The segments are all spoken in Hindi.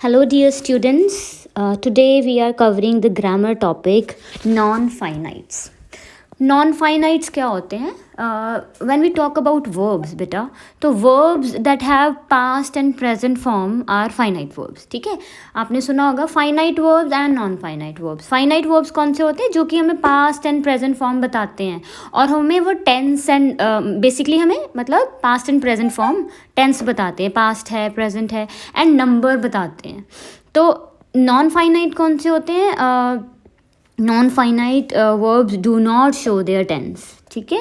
Hello, dear students. Today we are covering the grammar topic non-finites. Non-finites क्या होते हैं? When we talk about verbs, बेटा, तो verbs that have past and present form are finite verbs. ठीक है, आपने सुना होगा finite verbs and non-finite verbs. Finite verbs कौन से होते हैं? जो कि हमें past and present form बताते हैं और हमें वो tense and basically हमें मतलब past and present form tense बताते हैं, past है, present है and number बताते हैं. तो non-finite कौन से होते हैं? Non finite verbs do not show their tense. ठीक है,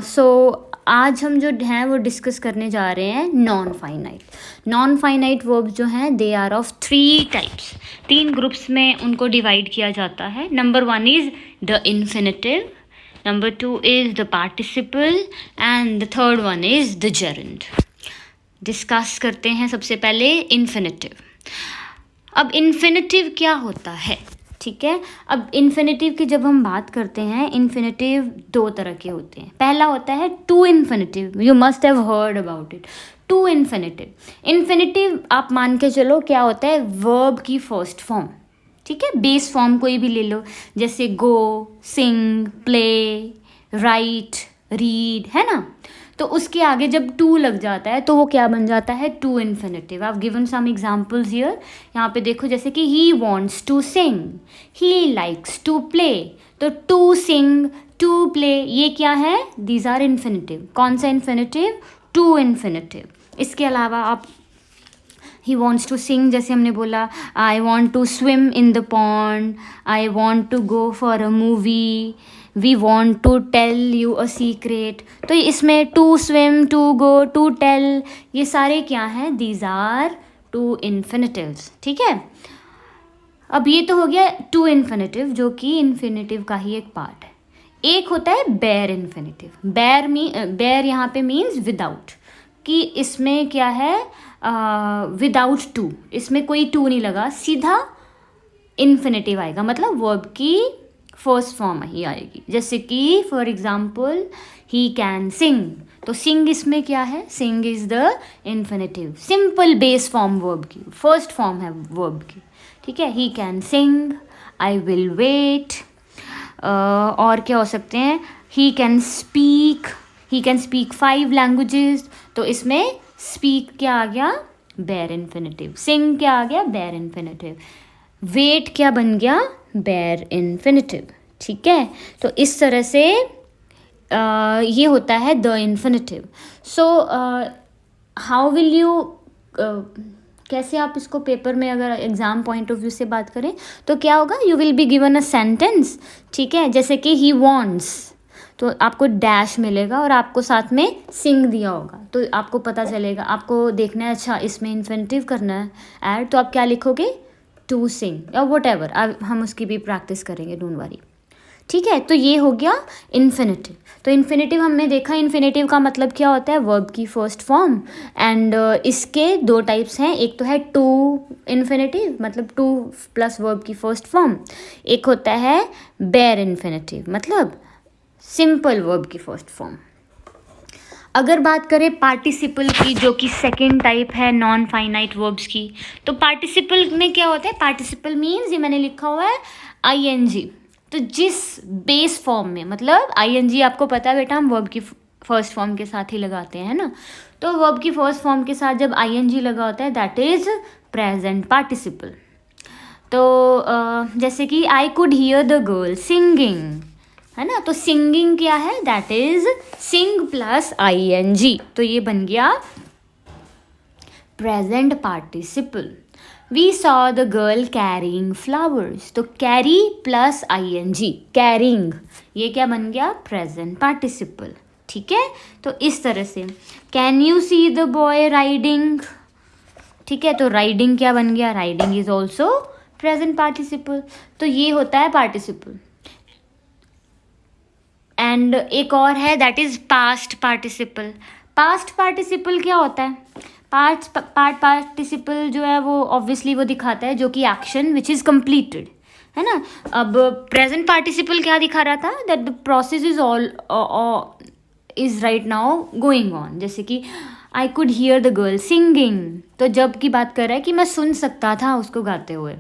सो आज हम जो हैं वो डिस्कस करने जा रहे हैं non finite. Non finite verbs जो हैं they are of 3 types. 3 groups में उनको डिवाइड किया जाता है. Number 1 is the infinitive, number 2 is the participle and the third one is the gerund. Discuss करते हैं सबसे पहले इन्फिनेटिव. अब इन्फिनेटिव क्या होता है? ठीक है, अब इन्फिनेटिव की जब हम बात करते हैं, इन्फिनेटिव 2 तरह के होते हैं. पहला होता है to infinitive. You must have heard about it. To infinitive. Infinitive आप मान के चलो क्या होता है? वर्ब की फर्स्ट फॉर्म. ठीक है, बेस फॉर्म कोई भी ले लो, जैसे गो, सिंग, प्ले, राइट, रीड, है ना. तो उसके आगे जब टू लग जाता है तो वो क्या बन जाता है? To infinitive. I have given some examples here. यहाँ पे देखो, जैसे कि he wants to sing, he likes to play. तो टू सिंग, टू प्ले, ये क्या है? These are infinitive. कौन सा इन्फिनेटिव? To infinitive. इसके अलावा आप ही वॉन्ट्स टू सिंग, जैसे हमने बोला I want to swim in the pond, I want to go for a movie, we want to tell you a secret. तो इसमें to swim, to go, to tell, ये सारे क्या हैं? These are to infinitives. ठीक है, अब ये तो हो गया टू इन्फिनेटिव, जो कि इन्फिनेटिव का ही एक पार्ट है. एक होता है बेयर इन्फिनेटिव. बेयर यहाँ पे मीन्स विदाउट, कि इसमें क्या है? विदाउट टू, इसमें कोई टू नहीं लगा, सीधा इन्फिनेटिव आएगा, मतलब वर्ब की फर्स्ट फॉर्म ही आएगी. जैसे कि for example he can sing, तो सिंग इसमें क्या है? Sing is the infinitive, simple base form verb की, फर्स्ट फॉर्म है वर्ब की. ठीक है, he can sing, I will wait. और क्या हो सकते हैं? He can speak, he can speak 5 languages. तो इसमें स्पीक क्या आ गया? Bare infinitive. सिंग क्या आ गया? Bare infinitive. वेट क्या बन गया? Bare infinitive. ठीक है, तो इस तरह से ये होता है the infinitive. So how will you, कैसे आप इसको पेपर में अगर एग्जाम पॉइंट ऑफ व्यू से बात करें तो क्या होगा? You will be given a sentence. ठीक है, जैसे कि ही वॉन्ट्स, तो आपको डैश मिलेगा और आपको साथ में सिंग दिया होगा, तो आपको पता चलेगा. आपको देखना है अच्छा इसमें इन्फिनेटिव करना है ऐड, तो आप क्या लिखोगे? टू सिंग या वट एवर. अब हम उसकी भी प्रैक्टिस करेंगे, डोंट वरी. ठीक है, तो ये हो गया इन्फिनेटिव. तो इन्फिनेटिव हमने देखा, इन्फिनेटिव का मतलब क्या होता है? वर्ब की फर्स्ट फॉर्म. एंड इसके 2 टाइप्स हैं. एक तो है टू इन्फिनेटिव, मतलब टू प्लस वर्ब की फर्स्ट फॉर्म. एक होता है बेयर इन्फिनेटिव, मतलब सिंपल वर्ब की फर्स्ट फॉर्म. अगर बात करें पार्टिसिपल की, जो कि सेकेंड टाइप है नॉन फाइनाइट वर्ब्स की, तो पार्टिसिपल में क्या होता है? पार्टिसिपल मीन्स, ये मैंने लिखा हुआ है ING. तो जिस बेस फॉर्म में, मतलब ING आपको पता है बेटा, हम वर्ब की फर्स्ट फॉर्म के साथ ही लगाते हैं ना. तो वर्ब की फर्स्ट फॉर्म के साथ जब ING लगा होता है, दैट इज प्रेजेंट पार्टिसिपल. तो जैसे कि I could hear the girl singing, है ना. तो सिंगिंग क्या है? That is sing plus ING. तो ये बन गया present participle. We saw the girl carrying flowers, तो कैरी प्लस ING, कैरिंग, ये क्या बन गया? Present participle. ठीक है, तो इस तरह से. Can you see the boy riding. ठीक है, तो राइडिंग क्या बन गया? Riding is also present participle. तो ये होता है पार्टिसिपल. एंड एक और है, that is past participle. Past participle क्या होता है? पास्ट पार्टिसिपल जो है वो ऑब्वियसली वो दिखाता है जो कि एक्शन विच इज़ कंप्लीटेड, है ना. अब प्रेजेंट पार्टिसिपल क्या दिखा रहा था? That the process is all is right now going on. जैसे कि I could hear the girl singing, तो जब की बात कर रहा है कि मैं सुन सकता था उसको गाते हुए।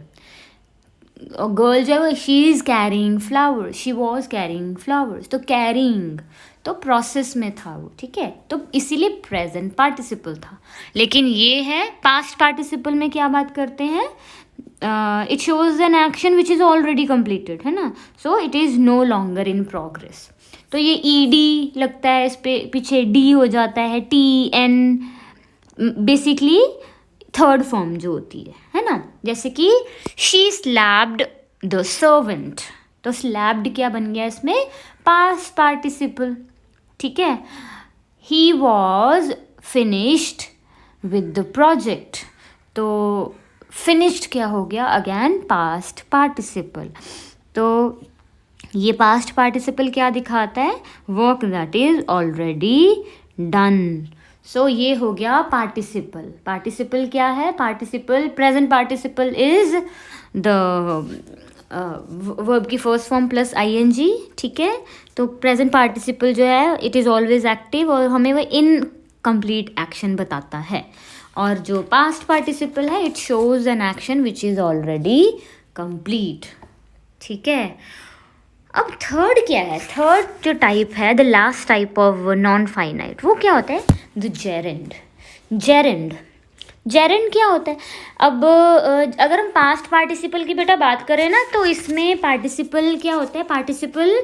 गर्ल जो है वो she is carrying flowers, she was carrying flowers, तो कैरिंग तो प्रोसेस में था वो, ठीक है, तो इसीलिए प्रेजेंट पार्टिसिपल था। लेकिन ये है पास्ट पार्टिसिपल में क्या बात करते हैं, it shows an action which is already completed, है ना, so it is no longer in progress. तो ये ईडी लगता है, इस पे पीछे डी हो जाता है, T N, basically third form जो होती है ना, जैसे कि शी स्लैप्ड द सर्वेंट, तो स्लैप्ड क्या बन गया इसमें, पास्ट पार्टिसिपल, ठीक है। He was finished with the project, तो फिनिश्ड क्या हो गया, अगेन पास्ट पार्टिसिपल। तो ये पास्ट पार्टिसिपल क्या दिखाता है, work that is already done. So ये हो गया पार्टिसिपल। पार्टिसिपल क्या है, participle present participle is the verb की फर्स्ट फॉर्म प्लस आईएनजी, ठीक है। तो प्रेजेंट पार्टिसिपल जो है इट इज़ ऑलवेज एक्टिव और हमें वो इनकम्प्लीट एक्शन बताता है, और जो पास्ट पार्टिसिपल है it shows an action which is already complete, ठीक है। अब थर्ड क्या है, थर्ड जो टाइप है, the last type of non finite, वो क्या होता है, द जेरेंड। जेरेंड, जेरेंड क्या होता है, अब अगर हम पास्ट पार्टिसिपल की बेटा बात करें ना, तो इसमें पार्टिसिपल क्या होता है, पार्टिसिपल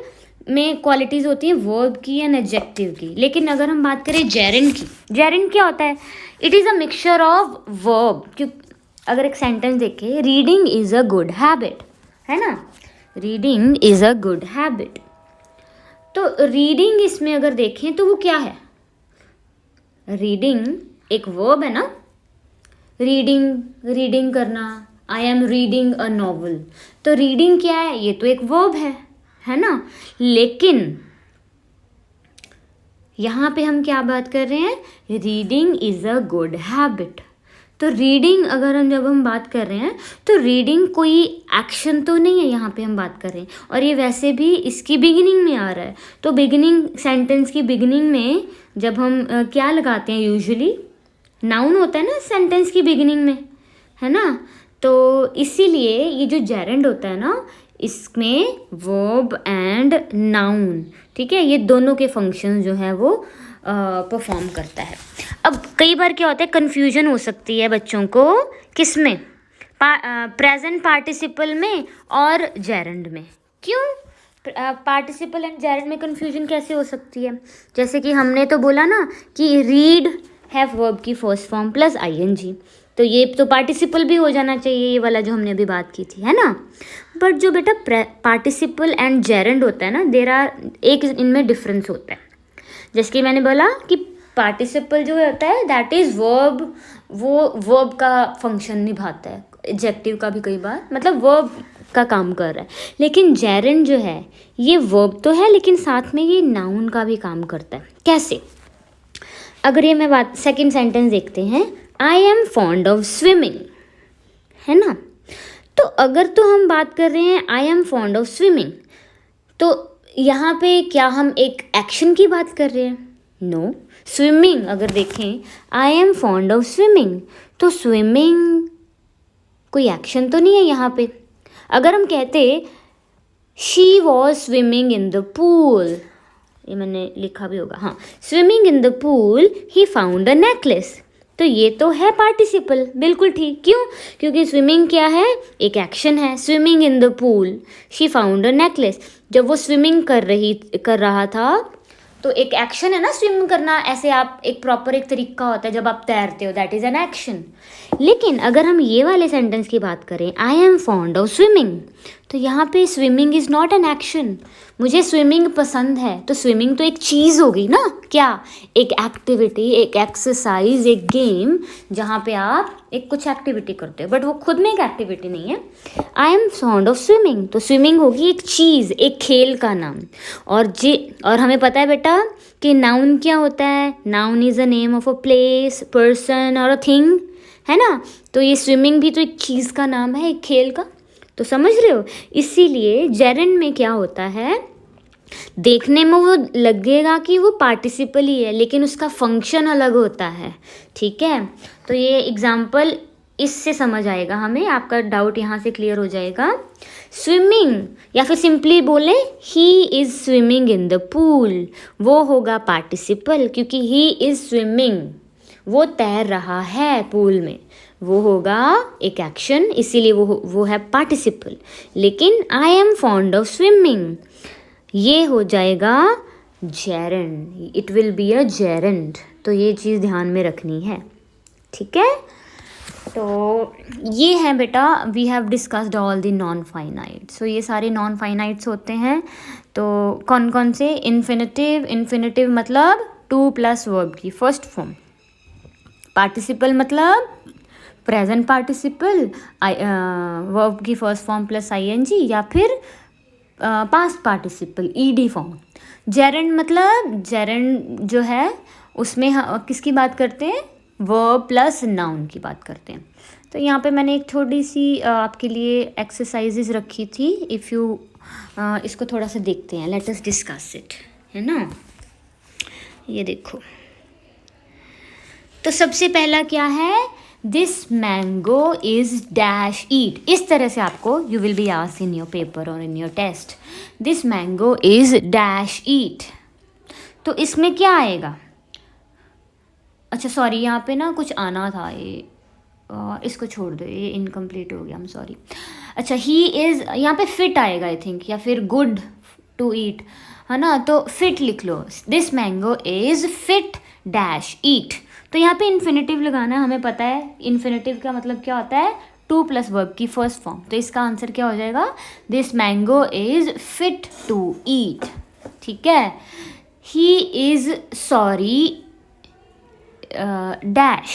में क्वालिटीज़ होती हैं वर्ब की एंड एडजेक्टिव की। लेकिन अगर हम बात करें जेरेंड की, जेरेंड क्या होता है, it is a mixture of verb. क्यों, अगर एक सेंटेंस देखें, reading is a good habit, है ना, reading is a good habit, तो रीडिंग इसमें अगर देखें तो वो क्या है, रीडिंग एक वर्ब है ना, रीडिंग, रीडिंग करना, I am reading a novel, तो रीडिंग क्या है, ये तो एक वर्ब है ना। लेकिन यहाँ पे हम क्या बात कर रहे हैं, reading is a good habit. तो रीडिंग अगर जब हम बात कर रहे हैं तो रीडिंग कोई एक्शन तो नहीं है, यहाँ पे हम बात कर रहे हैं, और ये वैसे भी इसकी बिगिनिंग में आ रहा है। तो बिगिनिंग, सेंटेंस की बिगिनिंग में जब हम क्या लगाते हैं, यूजुअली नाउन होता है ना सेंटेंस की बिगिनिंग में, है ना। तो इसीलिए ये जो जेरेंड होता है ना, इसमें वर्ब एंड नाउन, ठीक है, ये दोनों के फंक्शन जो है वो परफॉर्म करता है। अब कई बार क्या होता है, कन्फ्यूजन हो सकती है बच्चों को, किस में, प्रेजेंट पार्टिसिपल में और जेरेंड में। क्यों पार्टिसिपल एंड जेरेंड में कन्फ्यूजन कैसे हो सकती है, जैसे कि हमने तो बोला ना कि रीड है वर्ब की फर्स्ट फॉर्म प्लस आईएनजी, तो ये तो पार्टिसिपल भी हो जाना चाहिए, ये वाला जो हमने अभी बात की थी, है ना। बट जो बेटा पार्टिसिपल एंड जेरेंड होता है ना, देर आर एक इनमें डिफरेंस होता है। जैसे कि मैंने बोला कि पार्टिसिपल जो होता है दैट इज़ वर्ब, वो वर्ब का फंक्शन निभाता है, एडजेक्टिव का भी कई बार, मतलब वर्ब का काम कर रहा है। लेकिन जेरेंड जो है ये वर्ब तो है, लेकिन साथ में ये नाउन का भी काम करता है। कैसे, अगर ये मैं बात सेकंड सेंटेंस देखते हैं, I am fond of swimming, है ना। तो अगर तो हम बात कर रहे हैं I am fond of swimming, तो यहाँ पे क्या हम एक एक्शन की बात कर रहे हैं, नो। स्विमिंग अगर देखें, I am fond of swimming, तो स्विमिंग कोई एक्शन तो नहीं है यहाँ पे। अगर हम कहते she was swimming in the pool, ये मैंने लिखा भी होगा, हाँ, swimming in the pool he found a necklace, तो ये तो है पार्टिसिपल, बिल्कुल ठीक। क्यों, क्योंकि स्विमिंग क्या है, एक एक्शन है। Swimming in the pool she found a necklace, जब वो स्विमिंग कर रहा था तो एक एक्शन है ना स्विम करना, ऐसे आप एक प्रॉपर एक तरीका होता है जब आप तैरते हो, दैट इज़ एन एक्शन। लेकिन अगर हम ये वाले सेंटेंस की बात करें, I am fond of swimming, तो यहाँ पे swimming is not an action, मुझे स्विमिंग पसंद है, तो स्विमिंग तो एक चीज़ होगी ना, क्या, एक एक्टिविटी, एक एक्सरसाइज, एक गेम, जहाँ पे आप एक कुछ एक्टिविटी करते हो, बट वो खुद में एक एक्टिविटी नहीं है। I am fond of swimming, तो स्विमिंग होगी एक चीज़, एक खेल का नाम। और हमें पता है बेटा कि नाउन क्या होता है, noun is a name of a place, person और अ थिंग, है ना। तो ये स्विमिंग भी तो एक चीज़ का नाम है, एक खेल का, तो समझ रहे हो। इसीलिए जेरेंड में क्या होता है, देखने में वो लगेगा कि वो पार्टिसिपल ही है, लेकिन उसका फंक्शन अलग होता है, ठीक है। तो ये एग्जाम्पल इससे समझ आएगा हमें, आपका डाउट यहाँ से क्लियर हो जाएगा। स्विमिंग, या फिर सिंपली बोलें he is swimming in the pool, वो होगा पार्टिसिपल, क्योंकि ही इज़ स्विमिंग, वो तैर रहा है पूल में, वो होगा एक एक्शन, इसीलिए वो है पार्टिसिपल। लेकिन I am fond of swimming, ये हो जाएगा gerund, it will be a gerund. तो ये चीज़ ध्यान में रखनी है, ठीक है। तो ये है बेटा, we have discussed all the non finite. So ये सारे नॉन फाइनाइट्स होते हैं। तो कौन कौन से? इन्फिनिटिव, इन्फिनिटिव मतलब टू प्लस वर्ब की फर्स्ट फॉर्म। पार्टिसिपल मतलब प्रेजेंट पार्टिसिपल, वर्ब की फर्स्ट फॉर्म प्लस आईएनजी, या फिर past participle ED form. Gerund मतलब जेरेंड जो है उसमें किसकी बात करते हैं? वर्ब प्लस नाउन की बात करते हैं। तो यहाँ पे मैंने एक थोड़ी सी आपके लिए एक्सरसाइजेज रखी थी। इफ़ यू इसको थोड़ा सा देखते हैं, लेट अस डिस्कस इट, है ना। ये देखो, तो सबसे पहला क्या है? This mango is dash eat. इस तरह से आपको you will be asked in your paper और in your test, this mango is dash eat. तो इसमें क्या आएगा? अच्छा सॉरी, यहाँ पे ना कुछ आना था, ये इसको छोड़ दो, ये इनकम्प्लीट हो गया, आई एम सॉरी। अच्छा, ही इज़, यहाँ पे फिट आएगा आई थिंक, या फिर गुड टू ईट, है ना। तो फिट लिख लो, this mango is fit dash eat. तो यहाँ पे इन्फिनेटिव लगाना है, हमें पता है इन्फिनेटिव का मतलब क्या होता है? टू प्लस वर्ब की फर्स्ट फॉर्म। तो इसका आंसर क्या हो जाएगा? This mango is fit to eat, ठीक है। ही इज़ सॉरी डैश,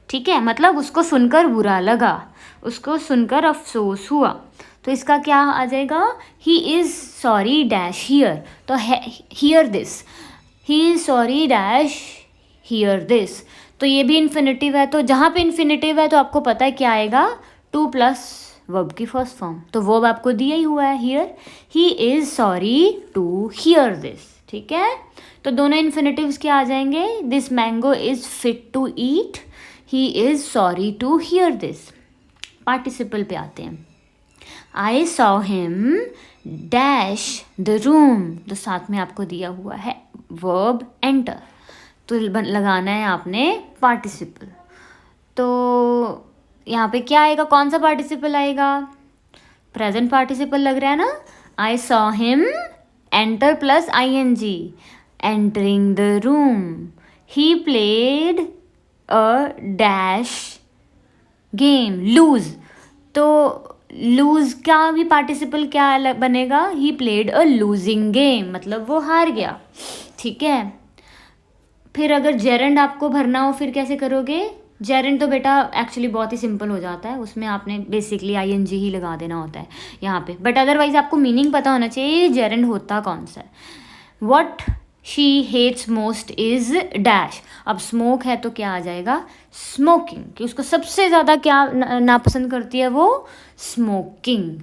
ठीक है, मतलब उसको सुनकर बुरा लगा, उसको सुनकर अफसोस हुआ। तो इसका क्या आ जाएगा? He is sorry dash here. तो here this, he is sorry dash here this. तो ये भी इन्फिनेटिव है। तो जहाँ पे इन्फिनेटिव है तो आपको पता है क्या आएगा? टू प्लस वर्ब की फर्स्ट फॉर्म। तो वर्ब आपको दिया ही हुआ है here, he is sorry to hear this, ठीक है। तो दोनों इन्फिनेटिव्स क्या आ जाएंगे? This mango is fit to eat, he is sorry to hear this. Participle पे आते हैं। I saw him dash the room. तो साथ में आपको दिया हुआ है वर्ब एंटर, तो लगाना है आपने पार्टिसिपल। तो यहाँ पे क्या आएगा? कौन सा पार्टिसिपल आएगा? प्रेजेंट पार्टिसिपल लग रहा है ना। I saw him enter plus ING, entering the room. He played a dash game, lose. तो लूज का भी पार्टिसिपल क्या बनेगा? He played a losing game, मतलब वो हार गया, ठीक है। फिर अगर जेरेंड आपको भरना हो फिर कैसे करोगे? जेरेंड तो बेटा एक्चुअली बहुत ही सिंपल हो जाता है, उसमें आपने बेसिकली आईएनजी ही लगा देना होता है यहाँ पे। बट अदरवाइज आपको मीनिंग पता होना चाहिए जेरेंड होता कौन सा है। What she hates most is dash. अब स्मोक है तो क्या आ जाएगा? स्मोकिंग, कि उसको सबसे ज़्यादा क्या नापसंद करती है वो? स्मोकिंग।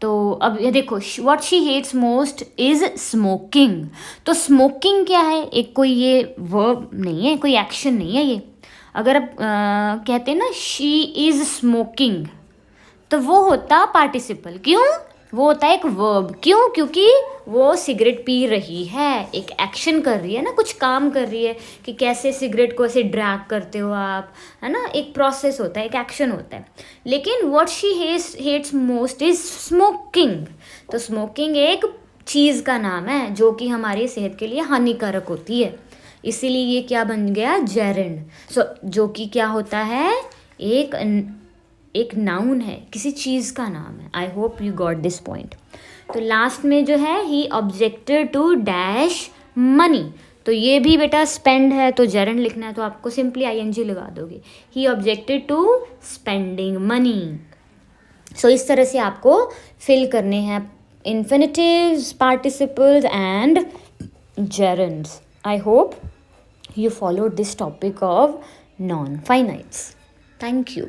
तो अब ये देखो, what she hates most is smoking. तो स्मोकिंग क्या है? एक कोई ये वर्ब नहीं है, कोई एक्शन नहीं है ये। अगर आप कहते हैं ना शी इज़ स्मोकिंग, तो वो होता पार्टिसिपल। क्यों? वो होता है एक वर्ब। क्यों? क्योंकि वो सिगरेट पी रही है, एक एक्शन कर रही है ना, कुछ काम कर रही है, कि कैसे सिगरेट को ऐसे ड्रैग करते हो आप, है ना। एक प्रोसेस होता है, एक एक्शन होता है। लेकिन what she hates most is smoking. तो स्मोकिंग एक चीज़ का नाम है जो कि हमारी सेहत के लिए हानिकारक होती है, इसीलिए ये क्या बन गया? जेरेंड। जो कि क्या होता है? एक नाउन है, किसी चीज़ का नाम है। I hope you got this point. तो लास्ट में जो है, ही ऑब्जेक्टेड टू डैश मनी। तो ये भी बेटा स्पेंड है, तो जेरेंड लिखना है तो आपको सिंपली आईएनजी लगा दोगे। He objected to spending money. So इस तरह से आपको फिल करने हैं infinitives, participles and gerunds. I hope you followed this topic of non-finites. Thank you.